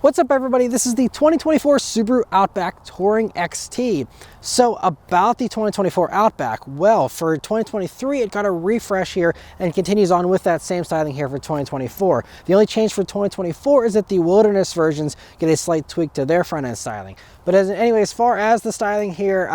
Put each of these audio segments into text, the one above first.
What's up, everybody? This is the 2024 Subaru Outback Touring XT. So about the 2024 Outback, well, for 2023, it got a refresh here and continues on with that same styling here for 2024. The only change for 2024 is that the Wilderness versions get a slight tweak to their front end styling. But anyway, as far as the styling here,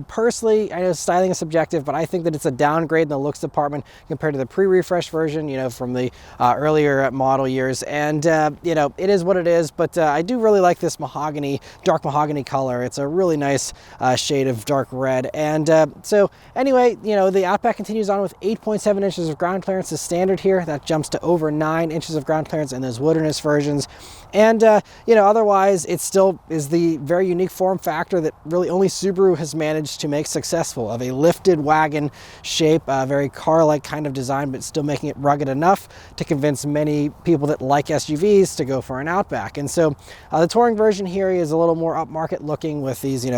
personally, I know styling is subjective, but I think that it's a downgrade in the looks department compared to the pre-refresh version, from the earlier model years. And, it is what it is, but I do really like this dark mahogany color. It's a really nice shade of dark red. And so anyway, the Outback continues on with 8.7 inches of ground clearance is standard here. That jumps to over 9 inches of ground clearance in those Wilderness versions. And, otherwise, it still is the very unique form factor that really only Subaru has managed to make successful, of a lifted wagon shape, a very car-like kind of design, but still making it rugged enough to convince many people that like SUVs to go for an Outback. And so the Touring version here is a little more upmarket looking with these,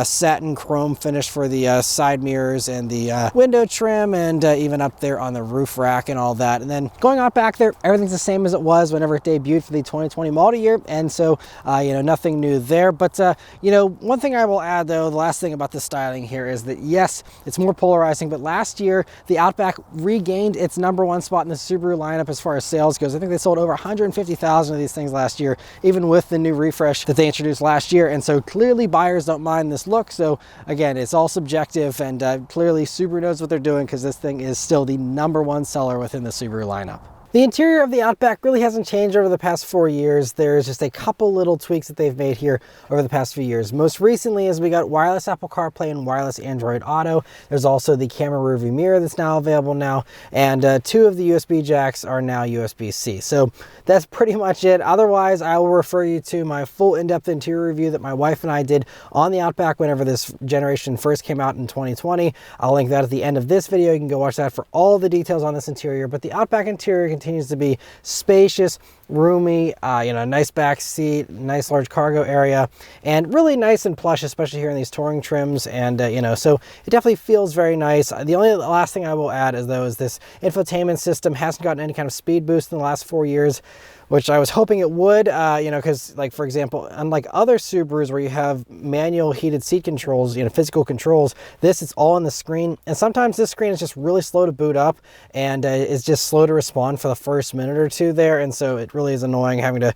satin chrome finish for the side mirrors and the window trim, and even up there on the roof rack and all that. And then going on back there, everything's the same as it was whenever it debuted for the 2020 model year. And so, nothing new there. But, one thing I will add, though, the last thing about the styling here is that, yes, it's more polarizing, but last year, the Outback regained its #1 spot in the Subaru lineup as far as sales goes. I think they sold over 150,000 of these things last year, even with the new refresh that they introduced last year. And so clearly buyers don't mind this look. So again, it's all subjective, and clearly Subaru knows what they're doing, because this thing is still the #1 seller within the Subaru lineup. The interior of the Outback really hasn't changed over the past 4 years. There's just a couple little tweaks that they've made here over the past few years. Most recently, as we got wireless Apple CarPlay and wireless Android Auto. There's also the camera rearview mirror that's now available now, and 2 of the USB jacks are now USB-C. So that's pretty much it. Otherwise, I will refer you to my full in-depth interior review that my wife and I did on the Outback whenever this generation first came out in 2020. I'll link that at the end of this video. You can go watch that for all the details on this interior. But the Outback interior continues to be spacious, roomy, nice back seat, nice large cargo area, and really nice and plush, especially here in these touring trims. And so it definitely feels very nice. The only last thing I will add is this infotainment system hasn't gotten any kind of speed boost in the last 4 years, which I was hoping it would, because, like, for example, unlike other Subarus where you have manual heated seat controls, physical controls, it's all on the screen. And sometimes this screen is just really slow to boot up, and it's just slow to respond for the first minute or two there. And so it really is annoying having to,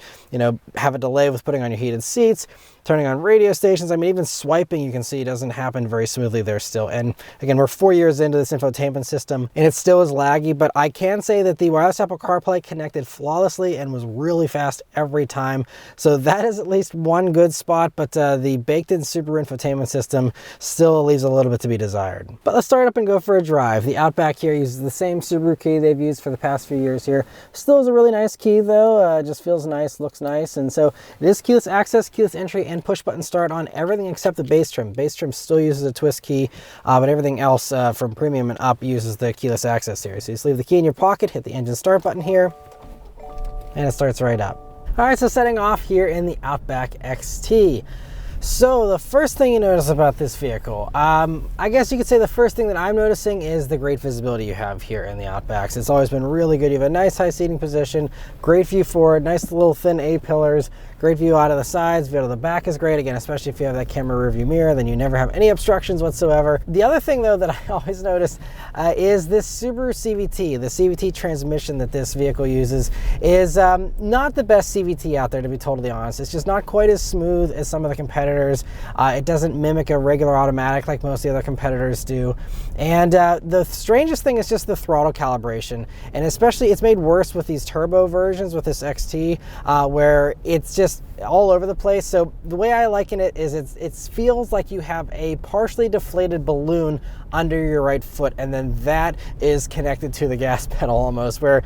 have a delay with putting on your heated seats, turning on radio stations. I mean, even swiping, you can see, doesn't happen very smoothly there still. And again, we're 4 years into this infotainment system, and it still is laggy, but I can say that the wireless Apple CarPlay connected flawlessly and was really fast every time. So that is at least one good spot, but the baked-in Subaru infotainment system still leaves a little bit to be desired. But let's start up and go for a drive. The Outback here uses the same Subaru key they've used for the past few years here. Still is a really nice key, though. Just feels nice, looks nice. And so it is keyless access, keyless entry, and push button start on everything except the base trim. Base trim still uses a twist key, but everything else from premium and up uses the keyless access here. So you just leave the key in your pocket, hit the engine start button here, and it starts right up. All right, so setting off here in the Outback XT. So the first thing you notice about this vehicle, I guess you could say the first thing that I'm noticing is the great visibility you have here in the Outbacks. It's always been really good. You have a nice high seating position, great view forward, nice little thin A-pillars, great view out of the sides, view out of the back is great. Again, especially if you have that camera rearview mirror, then you never have any obstructions whatsoever. The other thing, though, that I always notice is this Subaru CVT. The CVT transmission that this vehicle uses is not the best CVT out there, to be totally honest. It's just not quite as smooth as some of the competitors. It doesn't mimic a regular automatic like most of the other competitors do. And the strangest thing is just the throttle calibration. And especially it's made worse with these turbo versions with this XT, where it's just all over the place. So the way I liken it is it feels like you have a partially deflated balloon under your right foot, and then that is connected to the gas pedal almost, where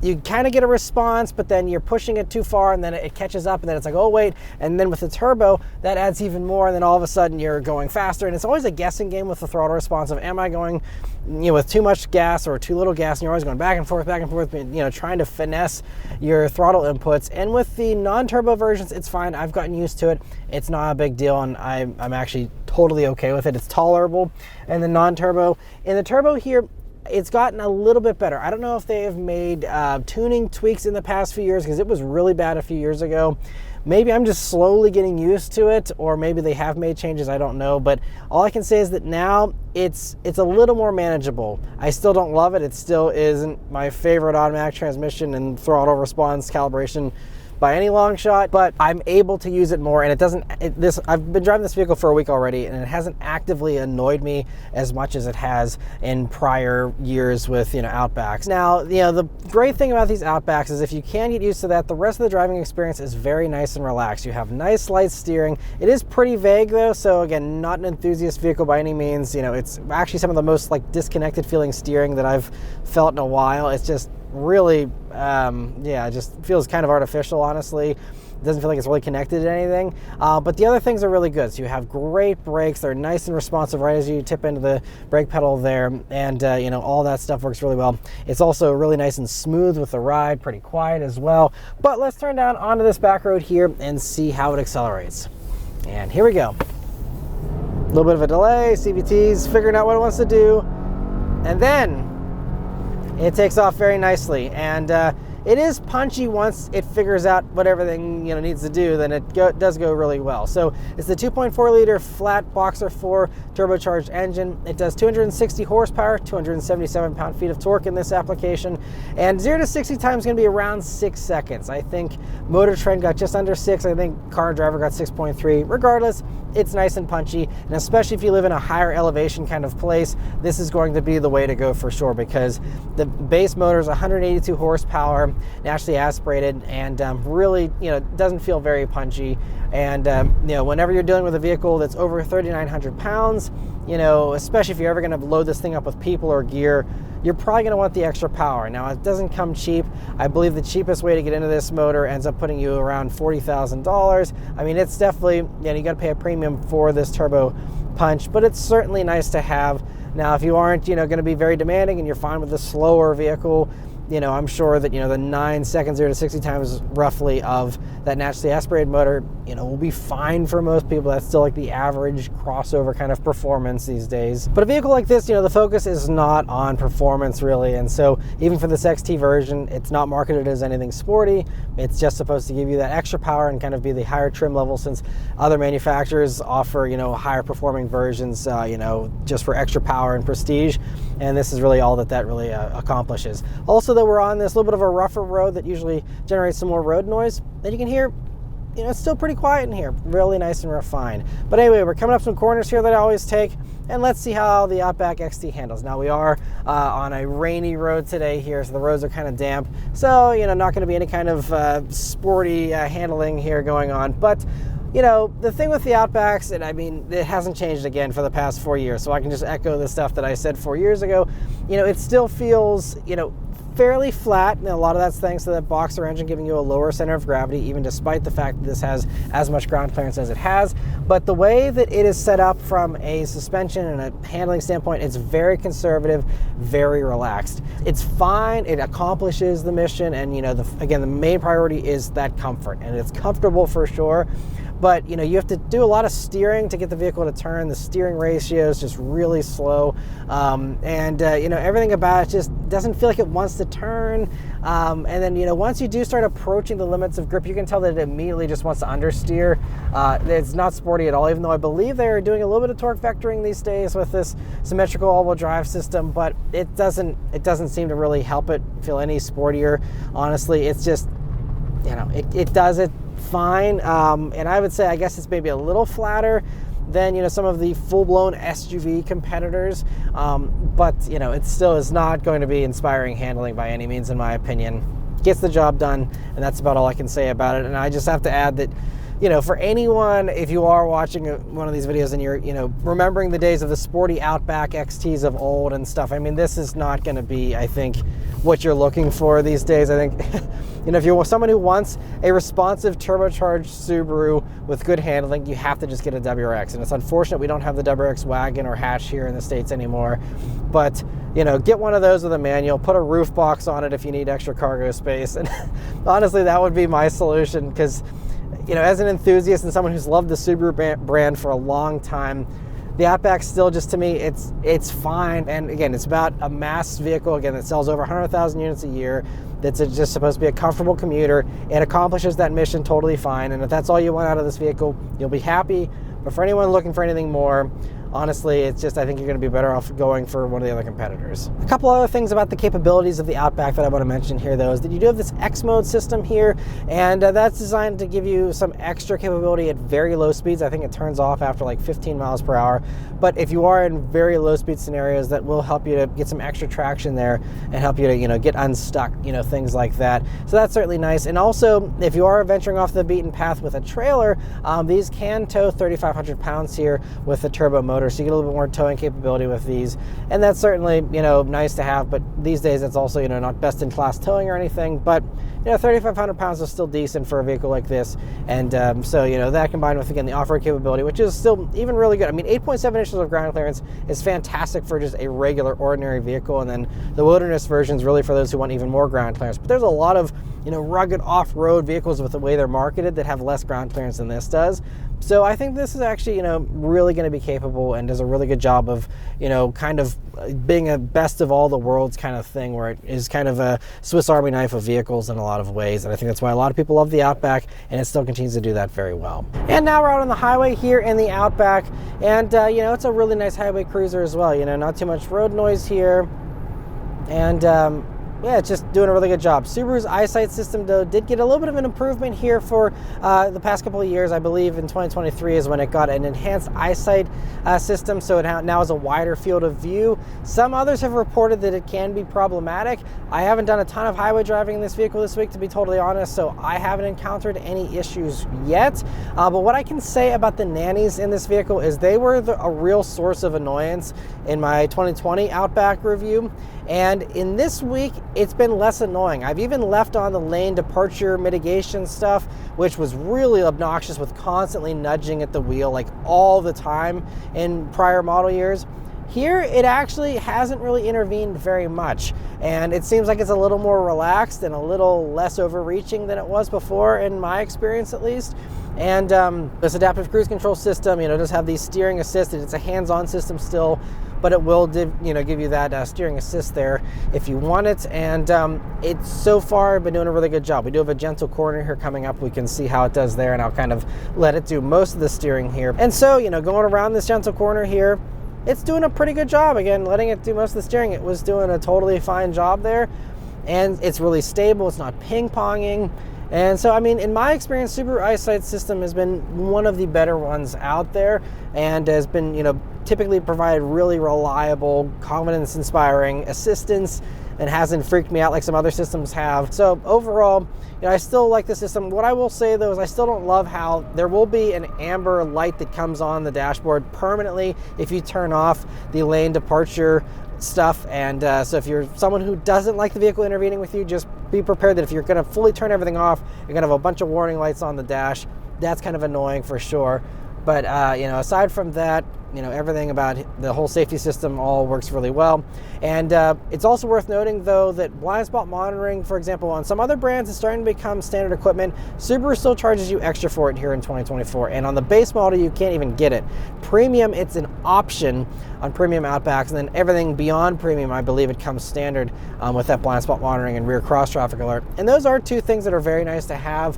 you kind of get a response, but then you're pushing it too far, and then it catches up, and then it's like, oh wait, and then with the turbo, that adds even more, and then all of a sudden you're going faster, and it's always a guessing game with the throttle response of, am I going with too much gas or too little gas, and you're always going back and forth, trying to finesse your throttle inputs. And with the non-turbo versions, it's fine. I've gotten used to it. It's not a big deal, and I'm actually totally okay with it. It's tolerable. And the non-turbo, in the turbo here, it's gotten a little bit better. I don't know if they have made tuning tweaks in the past few years, because it was really bad a few years ago. Maybe I'm just slowly getting used to it, or maybe they have made changes, I don't know. But all I can say is that now it's a little more manageable. I still don't love it. It still isn't my favorite automatic transmission and throttle response calibration by any long shot, but I'm able to use it more, and I've been driving this vehicle for a week already, and it hasn't actively annoyed me as much as it has in prior years with, Outbacks. Now, the great thing about these Outbacks is if you can get used to that, the rest of the driving experience is very nice and relaxed. You have nice light steering. It is pretty vague though, so again, not an enthusiast vehicle by any means. It's actually some of the most disconnected feeling steering that I've felt in a while. It's just really, it just feels kind of artificial, honestly. It doesn't feel like it's really connected to anything. But the other things are really good. So you have great brakes. They're nice and responsive right as you tip into the brake pedal there. And, all that stuff works really well. It's also really nice and smooth with the ride, pretty quiet as well. But let's turn down onto this back road here and see how it accelerates. And here we go. A little bit of a delay, CVT's figuring out what it wants to do. And then it takes off very nicely, and it is punchy once it figures out what everything needs to do. Then it does go really well. So it's the 2.4 liter flat Boxer 4 turbocharged engine. It does 260 horsepower, 277 pound-feet of torque in this application, and 0 to 60 time is going to be around 6 seconds. I think Motor Trend got just under 6. I think Car and Driver got 6.3. Regardless, it's nice and punchy, and especially if you live in a higher elevation kind of place, this is going to be the way to go for sure, because the base motor is 182 horsepower, naturally aspirated, and really, doesn't feel very punchy. And whenever you're dealing with a vehicle that's over 3,900 pounds, especially if you're ever going to load this thing up with people or gear, you're probably going to want the extra power. Now, it doesn't come cheap. I believe the cheapest way to get into this motor ends up putting you around $40,000. I mean, it's definitely, you got to pay a premium for this turbo punch, but it's certainly nice to have. Now, if you aren't, going to be very demanding and you're fine with the slower vehicle, I'm sure that, the 9 seconds 0 to 60 times roughly of that naturally aspirated motor, will be fine for most people. That's still the average crossover kind of performance these days. But a vehicle like this, the focus is not on performance really. And so even for this XT version, it's not marketed as anything sporty. It's just supposed to give you that extra power and kind of be the higher trim level, since other manufacturers offer, higher performing versions, just for extra power and prestige. And this is really all that really accomplishes. Also, though, we're on this little bit of a rougher road that usually generates some more road noise. And you can hear, it's still pretty quiet in here, really nice and refined. But anyway, we're coming up some corners here that I always take, and let's see how the Outback XT handles. Now, we are on a rainy road today here, so the roads are kind of damp. So, not going to be any kind of sporty handling here going on. But the thing with the Outbacks, and I mean, it hasn't changed again for the past 4 years, so I can just echo the stuff that I said 4 years ago. It still feels, fairly flat, and a lot of that's thanks to that Boxer engine giving you a lower center of gravity, even despite the fact that this has as much ground clearance as it has. But the way that it is set up from a suspension and a handling standpoint, it's very conservative, very relaxed. It's fine, it accomplishes the mission, and again, the main priority is that comfort, and it's comfortable for sure. But you have to do a lot of steering to get the vehicle to turn. The steering ratio is just really slow, and everything about it just doesn't feel like it wants to turn. And then once you do start approaching the limits of grip, you can tell that it immediately just wants to understeer. It's not sporty at all, even though I believe they are doing a little bit of torque vectoring these days with this symmetrical all-wheel drive system. But it doesn't seem to really help it feel any sportier. Honestly, it's just it does it fine, and I would say, I guess it's maybe a little flatter than some of the full-blown SUV competitors, but it still is not going to be inspiring handling by any means, in my opinion. Gets the job done, and that's about all I can say about it. And I just have to add that for anyone, if you are watching one of these videos and you're remembering the days of the sporty Outback XTs of old and stuff, I mean, this is not going to be, I think, what you're looking for these days. I think if you're someone who wants a responsive turbocharged Subaru with good handling, you have to just get a WRX. And it's unfortunate we don't have the WRX wagon or hatch here in the States anymore, but get one of those with a manual, put a roof box on it if you need extra cargo space. And honestly, that would be my solution, because as an enthusiast and someone who's loved the Subaru brand for a long time, the Outback still, just to me, it's fine. And again, it's about a mass vehicle, again, that sells over 100,000 units a year, that's just supposed to be a comfortable commuter. It accomplishes that mission totally fine, and if that's all you want out of this vehicle, you'll be happy. But for anyone looking for anything more, honestly, it's just, I think you're going to be better off going for one of the other competitors. A couple other things about the capabilities of the Outback that I want to mention here, though, is that you do have this X mode system here, and that's designed to give you some extra capability at very low speeds. I think it turns off after like 15 miles per hour. But if you are in very low speed scenarios, that will help you to get some extra traction there and help you to, get unstuck, things like that. So that's certainly nice. And also, if you are venturing off the beaten path with a trailer, these can tow 3,500 pounds here with the turbo motor. So you get a little bit more towing capability with these. And that's certainly, nice to have. But these days, it's also, not best in class towing or anything. But, 3,500 pounds is still decent for a vehicle like this. And so, that combined with, again, the off-road capability, which is still even really good. I mean, 8.7 inches of ground clearance is fantastic for just a regular, ordinary vehicle. And then the wilderness version is really for those who want even more ground clearance. But there's a lot of, rugged off-road vehicles with the way they're marketed that have less ground clearance than this does. So I think this is actually, really going to be capable and does a really good job of, kind of being a best of all the worlds kind of thing, where it is kind of a Swiss Army knife of vehicles in a lot of ways. And I think that's why a lot of people love the Outback, and it still continues to do that very well. And now we're out on the highway here in the Outback, and, it's a really nice highway cruiser as well. Not too much road noise here. And, yeah, it's just doing a really good job. Subaru's EyeSight system, though, did get a little bit of an improvement here for the past couple of years. I believe in 2023 is when it got an enhanced EyeSight system, so it now has a wider field of view. Some others have reported that it can be problematic. I haven't done a ton of highway driving in this vehicle this week, to be totally honest, so I haven't encountered any issues yet. But what I can say about the nannies in this vehicle is they were a real source of annoyance in my 2020 Outback review. And in this week, it's been less annoying. I've even left on the lane departure mitigation stuff, which was really obnoxious with constantly nudging at the wheel like all the time in prior model years. Here, it actually hasn't really intervened very much, and it seems like it's a little more relaxed and a little less overreaching than it was before, in my experience at least. And this adaptive cruise control system, does have these steering assisted. It's a hands-on system still, but it will give you that steering assist there if you want it. And it's so far been doing a really good job. We do have a gentle corner here coming up. We can see how it does there, and I'll kind of let it do most of the steering here. And so, going around this gentle corner here, it's doing a pretty good job. Again, letting it do most of the steering, it was doing a totally fine job there. And it's really stable. It's not ping-ponging. And so, I mean, in my experience, Subaru EyeSight system has been one of the better ones out there, and has been, typically provided really reliable, confidence-inspiring assistance, and hasn't freaked me out like some other systems have. So overall, I still like the system. What I will say, though, is I still don't love how there will be an amber light that comes on the dashboard permanently if you turn off the lane departure stuff. And so if you're someone who doesn't like the vehicle intervening with you, just be prepared that if you're going to fully turn everything off, you're going to have a bunch of warning lights on the dash. That's kind of annoying for sure. But aside from that, everything about the whole safety system all works really well. And it's also worth noting, though, that blind spot monitoring, for example, on some other brands is starting to become standard equipment. Subaru still charges you extra for it here in 2024. And on the base model, you can't even get it. Premium, it's an option on premium Outbacks. And then everything beyond premium, I believe it comes standard with that blind spot monitoring and rear cross traffic alert. And those are two things that are very nice to have.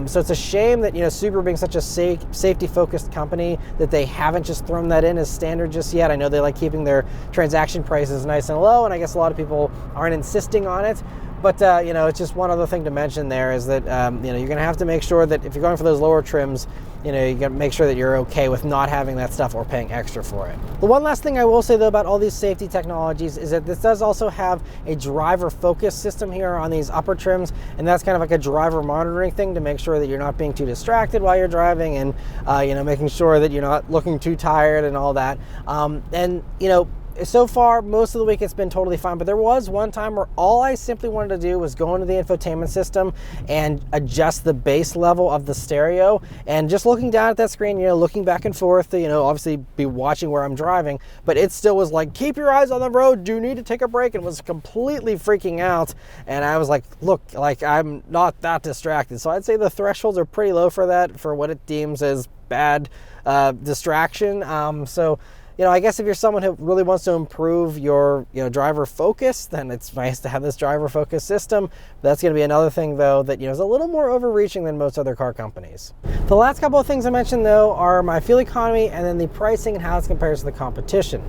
So it's a shame that, Subaru being such a safety-focused company, that they haven't just thrown that in as standard just yet. I know they like keeping their transaction prices nice and low, and I guess a lot of people aren't insisting on it. But, it's just one other thing to mention there is that, you're going to have to make sure that if you're going for those lower trims, you got to make sure that you're okay with not having that stuff or paying extra for it. The one last thing I will say, though, about all these safety technologies is that this does also have a driver focus system here on these upper trims, and that's kind of like a driver monitoring thing to make sure that you're not being too distracted while you're driving, and, making sure that you're not looking too tired and all that. So far, most of the week it's been totally fine, but there was one time where all I simply wanted to do was go into the infotainment system and adjust the bass level of the stereo. And just looking down at that screen, looking back and forth to, obviously be watching where I'm driving, but it still was like, keep your eyes on the road, do you need to take a break? And was completely freaking out. And I was like, look, like I'm not that distracted. So I'd say the thresholds are pretty low for that, for what it deems as bad distraction. So, you know, I guess if you're someone who really wants to improve your, you know, driver focus, then it's nice to have this driver focus system. That's going to be another thing, though, that, you know, is a little more overreaching than most other car companies. The last couple of things I mentioned, though, are my fuel economy and then the pricing and how it compares to the competition.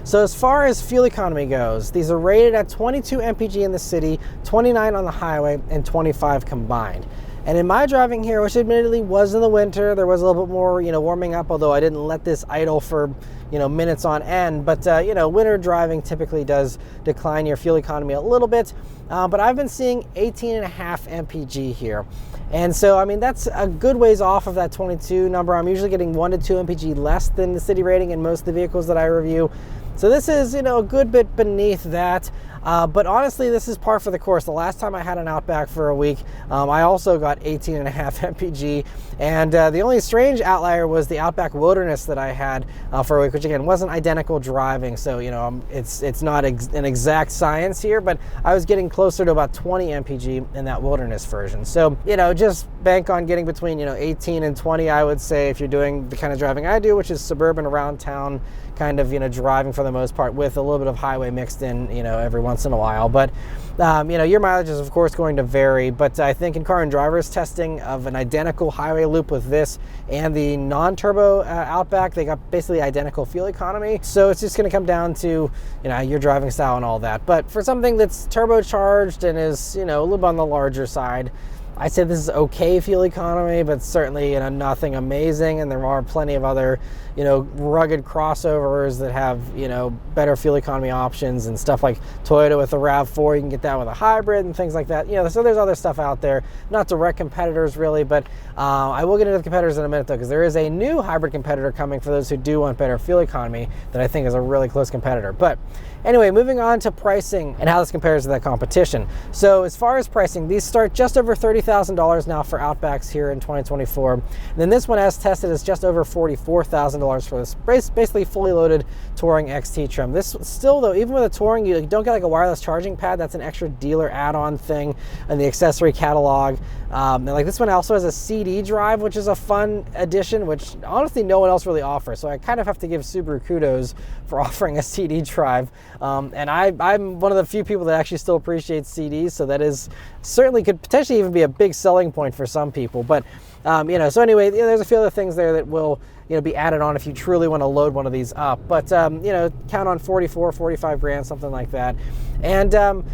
So as far as fuel economy goes, these are rated at 22 mpg in the city, 29 on the highway, and 25 combined. And in my driving here, which admittedly was in the winter, there was a little bit more, you know, warming up, although I didn't let this idle for, you know, minutes on end. But, you know, winter driving typically does decline your fuel economy a little bit. But I've been seeing 18.5 mpg here. And so, I mean, that's a good ways off of that 22 number. I'm usually getting 1 to 2 mpg less than the city rating in most of the vehicles that I review. So this is, you know, a good bit beneath that. But honestly, this is par for the course. The last time I had an Outback for a week, I also got 18.5 mpg. And the only strange outlier was the Outback Wilderness that I had for a week, which again wasn't identical driving. So, you know, it's not an exact science here, but I was getting closer to about 20 mpg in that Wilderness version. So, you know, just bank on getting between, you know, 18 and 20, I would say, if you're doing the kind of driving I do, which is suburban around town, kind of, you know, driving for the most part with a little bit of highway mixed in, you know, every once in a while. But, you know, your mileage is of course going to vary, but I think in Car and Driver's testing of an identical highway loop with this and the non-turbo Outback, they got basically identical fuel economy. So it's just going to come down to, you know, your driving style and all that. But for something that's turbocharged and is, you know, a little bit on the larger side, I'd say this is okay fuel economy, but certainly, you know, nothing amazing. And there are plenty of other, you know, rugged crossovers that have, you know, better fuel economy options and stuff like Toyota with the RAV4. You can get that with a hybrid and things like that. You know, so there's other stuff out there, not direct competitors really, but I will get into the competitors in a minute though, because there is a new hybrid competitor coming for those who do want better fuel economy that I think is a really close competitor. But anyway, moving on to pricing and how this compares to that competition. So as far as pricing, these start just over $30,000 now for Outbacks here in 2024. And then this one, as tested, is just over $44,000 for this basically fully loaded Touring XT trim. This still, though, even with a Touring, you don't get like a wireless charging pad. That's an extra dealer add-on thing in the accessory catalog. And like this one also has a CD drive, which is a fun addition, which honestly no one else really offers. So I kind of have to give Subaru kudos for offering a CD drive. And I'm one of the few people that actually still appreciates CDs, so that is certainly could potentially even be a big selling point for some people. But you know, so anyway, you know, there's a few other things there that will, you know, be added on if you truly want to load one of these up. But you know, count on 45 grand, something like that. And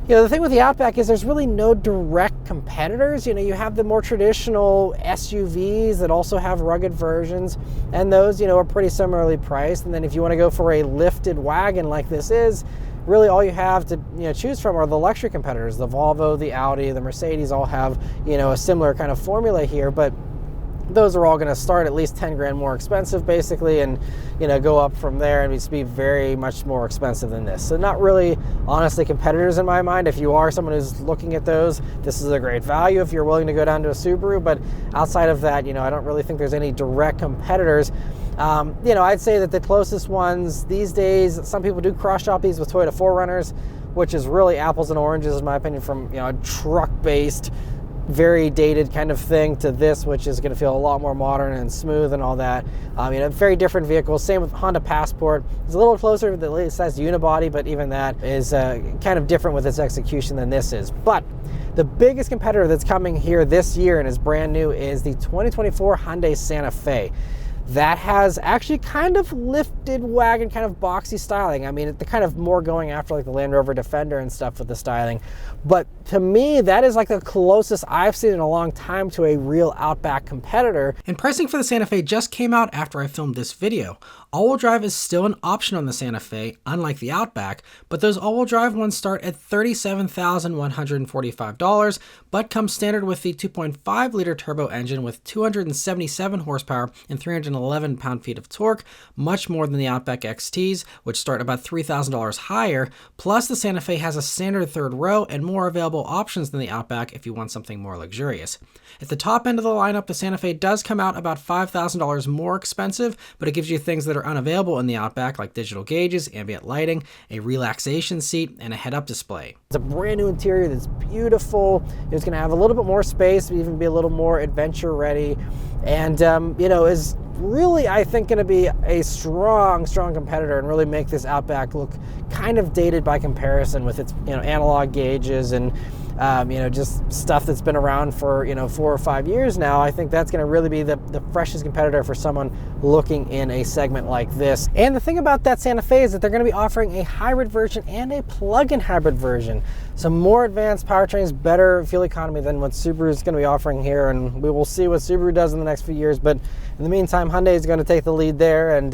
you know, the thing with the Outback is there's really no direct competitors. You know, you have the more traditional SUVs that also have rugged versions, and those, you know, are pretty similarly priced. And then if you want to go for a lifted wagon like this is, really all you have to, you know, choose from are the luxury competitors. The Volvo, the Audi, the Mercedes all have, you know, a similar kind of formula here, but those are all going to start at least 10 grand more expensive basically, and, you know, go up from there and be very much more expensive than this. So not really honestly competitors in my mind. If you are someone who's looking at those, this is a great value if you're willing to go down to a Subaru. But outside of that, you know, I don't really think there's any direct competitors. You know, I'd say that the closest ones these days, some people do cross shop these with Toyota 4Runners, which is really apples and oranges in my opinion, from, you know, a truck-based, very dated kind of thing to this, which is going to feel a lot more modern and smooth and all that. You know, very different vehicles. Same with Honda Passport. It's a little closer to the latest size unibody, but even that is kind of different with its execution than this is. But the biggest competitor that's coming here this year and is brand new is the 2024 Hyundai Santa Fe. That has actually kind of lifted wagon, kind of boxy styling. I mean, the kind of more going after like the Land Rover Defender and stuff with the styling. But to me, that is like the closest I've seen in a long time to a real Outback competitor. And pricing for the Santa Fe just came out after I filmed this video. All-wheel drive is still an option on the Santa Fe, unlike the Outback, but those all-wheel drive ones start at $37,145, but come standard with the 2.5-liter turbo engine with 277 horsepower and 311 pound-feet of torque, much more than the Outback XTs, which start about $3,000 higher. Plus, the Santa Fe has a standard third row and more available available options than the Outback if you want something more luxurious. At the top end of the lineup, the Santa Fe does come out about $5,000 more expensive, but it gives you things that are unavailable in the Outback, like digital gauges, ambient lighting, a relaxation seat, and a head-up display. It's a brand new interior that's beautiful. It's going to have a little bit more space, even be a little more adventure ready, and you know, is really, I think, going to be a strong competitor and really make this Outback look kind of dated by comparison with its, you know, analog gauges and you know, just stuff that's been around for, you know, 4 or 5 years now. I think that's going to really be the freshest competitor for someone looking in a segment like this. And the thing about that Santa Fe is that they're going to be offering a hybrid version and a plug-in hybrid version. Some more advanced powertrains, better fuel economy than what Subaru is going to be offering here, and we will see what Subaru does in the next few years. But in the meantime, Hyundai is going to take the lead there and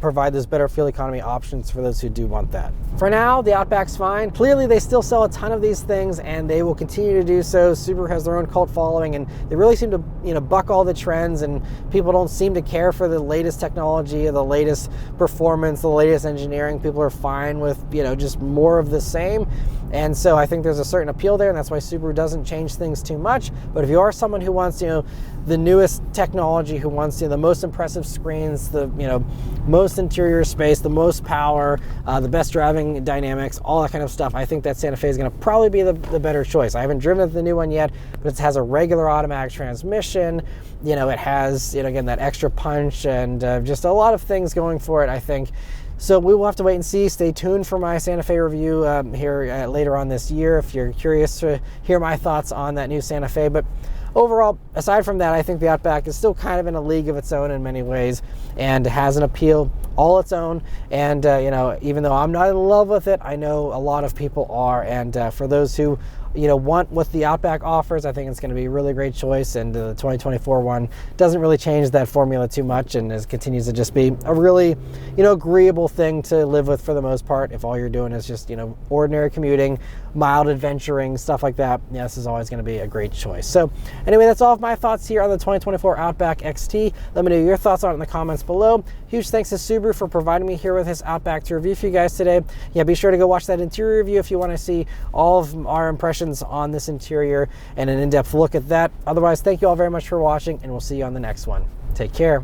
provide those better fuel economy options for those who do want that. For now, the Outback's fine. Clearly, they still sell a ton of these things, and they will continue to do so. Subaru has their own cult following, and they really seem to, you know, buck all the trends, and people don't seem to care for the latest technology, the latest performance, the latest engineering. People are fine with, you know, just more of the same. And so I think there's a certain appeal there, and that's why Subaru doesn't change things too much. But if you are someone who wants, you know, the newest technology, who wants, you know, the most impressive screens, the, you know, most interior space, the most power, the best driving dynamics, all that kind of stuff, I think that Santa Fe is going to probably be the better choice. I haven't driven the new one yet, but it has a regular automatic transmission. You know, it has, you know, again, that extra punch and just a lot of things going for it, I think. So we will have to wait and see. Stay tuned for my Santa Fe review here later on this year if you're curious to hear my thoughts on that new Santa Fe. But overall, aside from that, I think the Outback is still kind of in a league of its own in many ways and has an appeal all its own. And, you know, even though I'm not in love with it, I know a lot of people are. And for those who, you know, want what the Outback offers, I think it's going to be a really great choice. And the 2024 one doesn't really change that formula too much, and continues to just be a really, you know, agreeable thing to live with for the most part. If all you're doing is just, you know, ordinary commuting, mild adventuring, stuff like that, yeah, this is always going to be a great choice. So anyway, that's all of my thoughts here on the 2024 Outback XT. Let me know your thoughts on it in the comments below. Huge thanks to Subaru for providing me here with his Outback to review for you guys today. Yeah, be sure to go watch that interior review if you want to see all of our impressions on this interior and an in-depth look at that. Otherwise, thank you all very much for watching, and we'll see you on the next one. Take care.